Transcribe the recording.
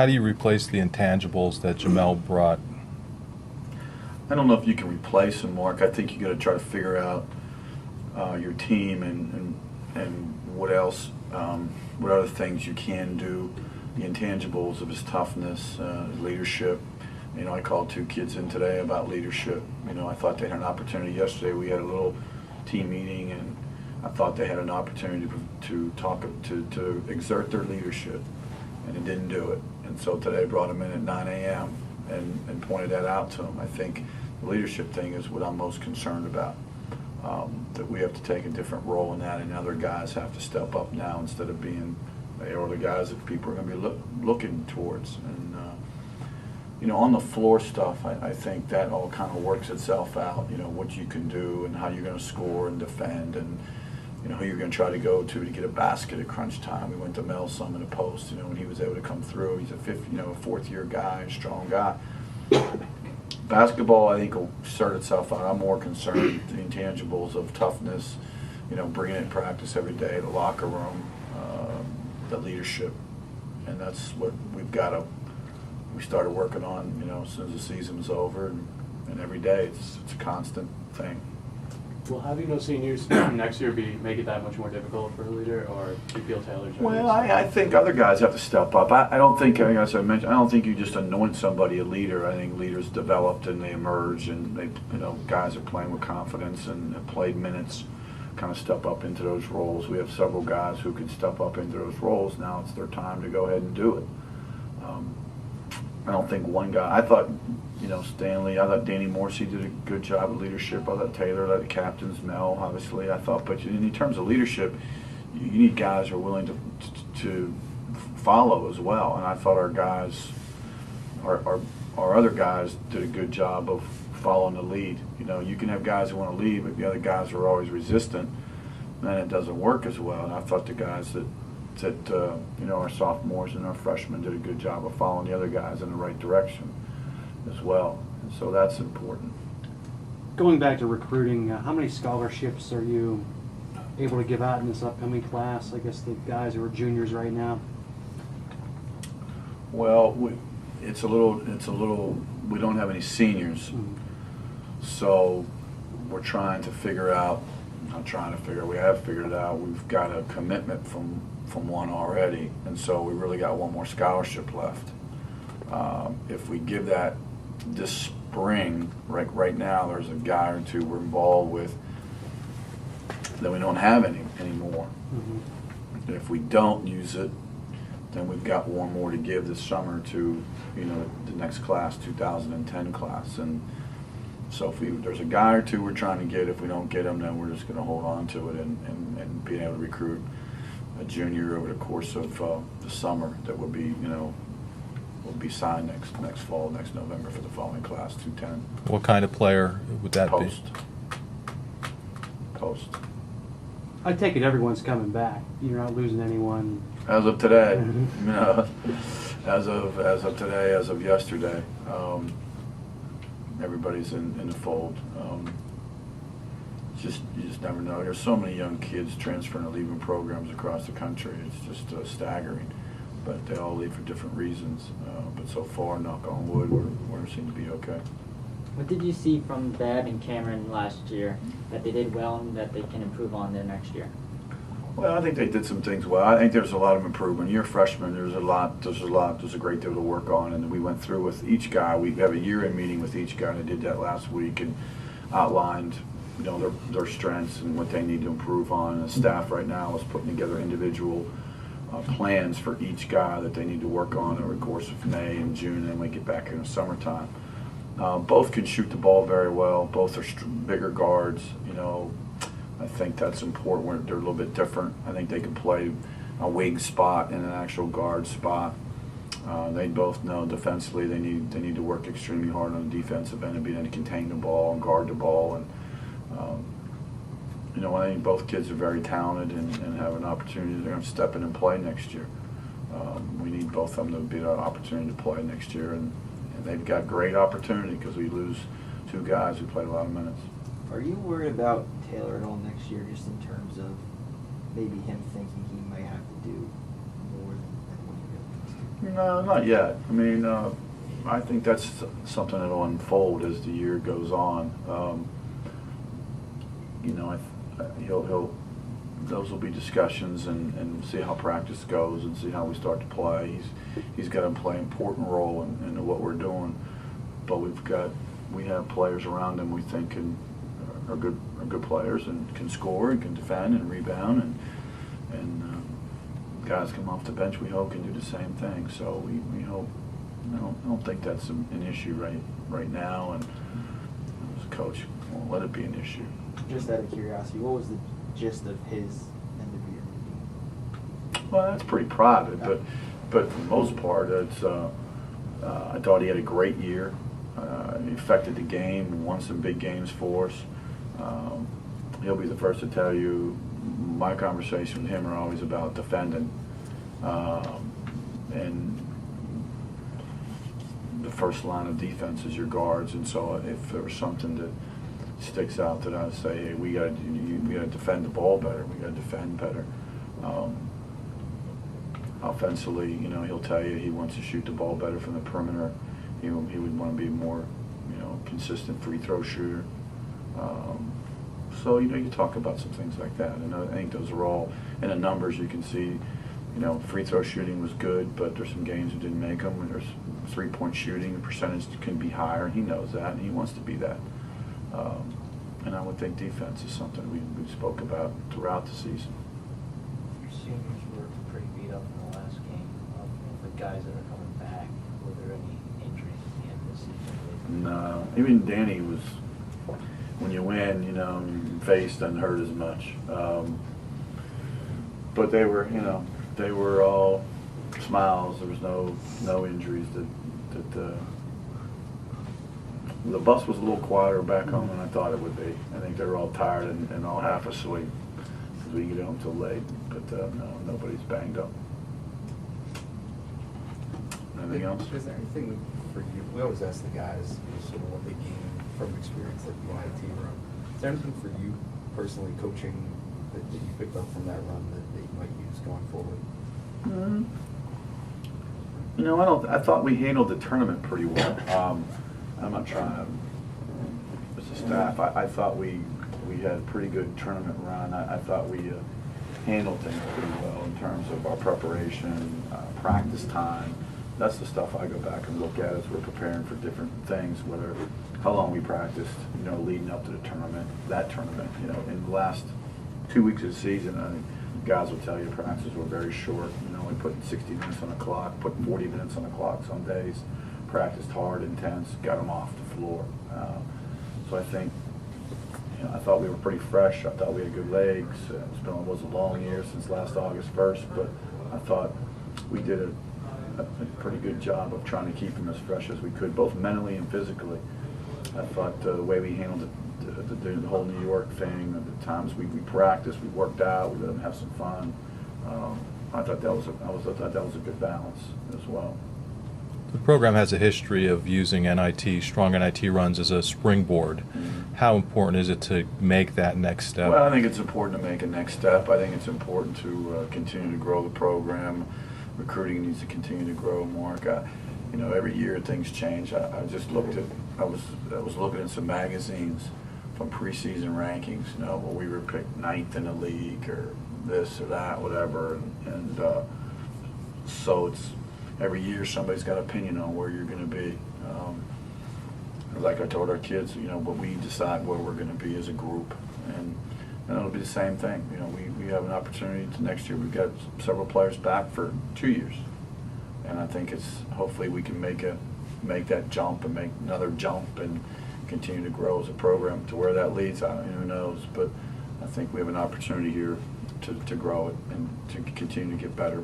How do you replace the intangibles that Jamelle brought? I don't know if you can replace them, Mark. I think you got to try to figure out your team and what else, what other things you can do. The intangibles of his toughness, his leadership. You know, I called 2 kids in today about leadership. You know, I thought they had an opportunity yesterday. We had a little team meeting, and I thought they had an opportunity to talk to exert their leadership, and they didn't do it. And so today I brought them in at 9 a.m. and pointed that out to them. I think the leadership thing is what I'm most concerned about. That we have to take a different role in that, and other guys have to step up now instead of being they are the guys that people are going to be looking towards. And you know, on the floor stuff, I think that all kind of works itself out. You know, what you can do and how you're going to score and defend, and you know who you're going to try to go to get a basket at crunch time. We went to Mel some in the post. You know, when he was able to come through, he's a fourth-year guy, a strong guy. Basketball, I think, will sort itself out. I'm more concerned with the intangibles of toughness, you know, bringing it in practice every day, the locker room, the leadership, and that's what we started working on, you know, as soon as the season was over, and every day it's a constant thing. Will having no seniors next year make it that much more difficult for a leader, or do you feel Taylor's? Well, I think other guys have to step up. I don't think, as I mentioned, I don't think you just anoint somebody a leader. I think leaders developed and they emerge, and they, you know, guys are playing with confidence and have played minutes, kind of step up into those roles. We have several guys who can step up into those roles. Now it's their time to go ahead and do it. I don't think one guy. I thought, you know, Stanley. I thought Danny Morsey did a good job of leadership. I thought Taylor, I thought the captains, Mel, obviously. I thought, but in terms of leadership, you need guys who are willing to follow as well. And I thought our guys, our other guys, did a good job of following the lead. You know, you can have guys who want to lead, but the other guys are always resistant, then it doesn't work as well. And I thought the guys that you know, our sophomores and our freshmen did a good job of following the other guys in the right direction as well. And so that's important. Going back to recruiting, how many scholarships are you able to give out in this upcoming class? I guess the guys who are juniors right now. Well, it's a little. We don't have any seniors, so we're trying to figure out. Not trying to figure. We have figured it out. We've got a commitment from one already, and so we really got one more scholarship left. If we give that this spring, right now, there's a guy or two we're involved with that we don't have anymore. Mm-hmm. If we don't use it, then we've got one more to give this summer to, you know, the next class, 2010 class. And so if there's a guy or two we're trying to get. If we don't get them, then we're just going to hold on to it and being able to recruit a junior over the course of the summer that would be, you know, will be signed next fall, next November for the following class, 210. What kind of player would that be? Post. I take it everyone's coming back. You're not losing anyone. As of today, you know, as of today, as of yesterday, everybody's in the fold. You just never know. There's so many young kids transferring and leaving programs across the country. It's just staggering. But they all leave for different reasons. But so far, knock on wood, we seem to be okay. What did you see from Bev and Cameron last year that they did well and that they can improve on their next year? Well, I think they did some things well. I think there's a lot of improvement. You're a freshman. There's a great deal to work on, and we went through with each guy. We have a year-end meeting with each guy, and I did that last week and outlined, you know, their strengths and what they need to improve on. And the staff right now is putting together individual plans for each guy that they need to work on over the course of May and June, and then we get back in the summertime. Both can shoot the ball very well. Both are bigger guards. You know, I think that's important. They're a little bit different. I think they can play a wing spot and an actual guard spot. They both know defensively they need to work extremely hard on the defensive end and be able to contain the ball and guard the ball. And you know, I think both kids are very talented and have an opportunity. They're going to step in and play next year. We need both of them to be an opportunity to play next year, and they've got great opportunity because we lose two guys who played a lot of minutes. Are you worried about Taylor at all next year, just in terms of maybe him thinking he might have to do more than what he really needs to? No, not yet. I mean, I think that's something that'll unfold as the year goes on. You know, those will be discussions and see how practice goes and see how we start to play. He's got to play an important role in what we're doing, but we have players around him we think are good players and can score and can defend and rebound and guys come off the bench we hope can do the same thing. So we hope. I don't think that's an issue right now, and as a coach, won't let it be an issue. Just out of curiosity, what was the gist of his end of year meeting? Well, that's pretty private, but for the most part, it's. I thought he had a great year. He affected the game, won some big games for us. He'll be the first to tell you. My conversations with him are always about defending, and the first line of defense is your guards. And so, if there was something that sticks out, that I would say, hey, we got to defend the ball better. We got to defend better. Offensively, you know, he'll tell you he wants to shoot the ball better from the perimeter. He would want to be more, you know, consistent free throw shooter. So, you know, you talk about some things like that, and I think those are all in the numbers. You can see, you know, free throw shooting was good, but there's some games that didn't make them. And there's 3-point shooting, the percentage can be higher, and he knows that, and he wants to be that. And I would think defense is something we spoke about throughout the season. Your seniors were pretty beat up in the last game. The guys that are coming back, were there any injuries at the end of the season? No, even Danny was. When you win, you know, your face doesn't hurt as much. But they were, you know, they were all smiles. There was no injuries. The bus was a little quieter back home than I thought it would be. I think they were all tired and all half asleep because we didn't get home till late. But no, nobody's banged up. Anything else? Is there anything for you? We always ask the guys, you know, sort of what they gain from experience like the NIT run. Is there anything for you personally, coaching, that you picked up from that run that you might use going forward? Mm-hmm. You know, I thought we handled the tournament pretty well. I'm not trying to, as a staff, I thought we had a pretty good tournament run. I thought we handled things pretty well in terms of our preparation, practice time. That's the stuff I go back and look at as we're preparing for different things, whether how long we practiced, you know, leading up to the tournament, you know, in the last 2 weeks of the season, I think guys will tell you practices were very short. You know, we put 60 minutes on the clock, put 40 minutes on the clock some days, practiced hard, intense, got them off the floor. So I think, you know, I thought we were pretty fresh. I thought we had good legs. It was a long year since last August 1st, but I thought we did a pretty good job of trying to keep them as fresh as we could, both mentally and physically. I thought the way we handled the whole New York thing, the times we practiced, we worked out, we let them have some fun. I thought that was a good balance as well. The program has a history of using NIT, strong NIT runs as a springboard. Mm-hmm. How important is it to make that next step? Well, I think it's important to make a next step. I think it's important to continue to grow the program. Recruiting needs to continue to grow, Mark. You know, every year things change. I just looked at, I was looking at some magazines from preseason rankings, you know, where we were picked 9th in the league or this or that, whatever. And so it's, every year somebody's got an opinion on where you're going to be. Like I told our kids, you know, but we decide where we're going to be as a group. And it'll be the same thing. You know, we have an opportunity to next year. We've got several players back for 2 years. And I think it's, hopefully we can make that jump and make another jump and continue to grow as a program. To where that leads, who knows. But I think we have an opportunity here to grow it and to continue to get better.